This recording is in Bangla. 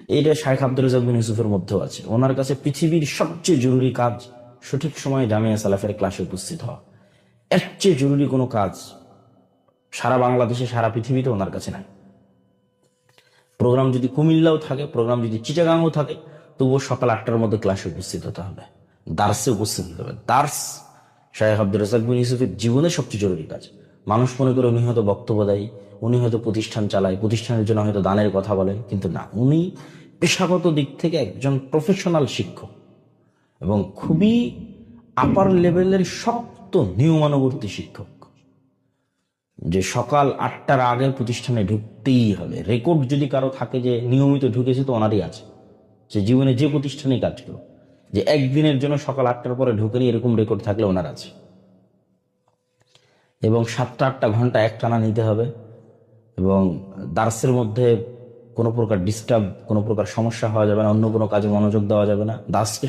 এইটা শাইখ আব্দুর রাজ্জাক বিন ইউসুফের মধ্যেও আছে। ওনার কাছে পৃথিবীর সবচেয়ে জরুরি কাজ সঠিক সময়ে জামিয়া সালাফের ক্লাসে উপস্থিত হওয়া। এর চেয়ে জরুরি কোনো কাজ সারা বাংলাদেশে, সারা পৃথিবীতে ওনার কাছে নাই। প্রোগ্রাম যদি কুমিল্লাও থাকে, প্রোগ্রাম যদি চিটাগাংও থাকে, তবুও সকাল 8টার মধ্যে ক্লাসে উপস্থিত হতে হবে, দার্সে উপস্থিত হতে হবে। দার্স শাইখ আব্দুর রাজ্জাক বিন ইউসুফের জীবনের সবচেয়ে জরুরি কাজ। মানুষ মনে করে উনি হয়তো বক্তব্য দেয়, উনি হয়তো প্রতিষ্ঠান চালায়, প্রতিষ্ঠানের জন্য হয়তো দানের কথা বলেন, কিন্তু না, উনি পেশাগত দিক থেকে একজন প্রফেশনাল শিক্ষক এবং খুবই আপার লেভেলের শক্ত নিয়মানুবর্তী শিক্ষক, যে সকাল 8টার আগে প্রতিষ্ঠানে ঢুকতেই হবে। রেকর্ড যদি কারো থাকে যে নিয়মিত ঢুকেছে, তো ওনারই আছে। যে জীবনে যে প্রতিষ্ঠানে কাজ করো, যে একদিনের জন্য সকাল 8টার পরে ঢুকেনি, এরকম রেকর্ড থাকলে ওনার আছে। এবং 7টা-8টা ঘন্টা একটানা নিতে হবে, এবং দার্সের মধ্যে কোনো প্রকার ডিস্টার্ব, কোনো প্রকার সমস্যা হওয়া যাবে না, অন্য কোনো কাজে মনোযোগ দেওয়া যাবে না। দার্সকে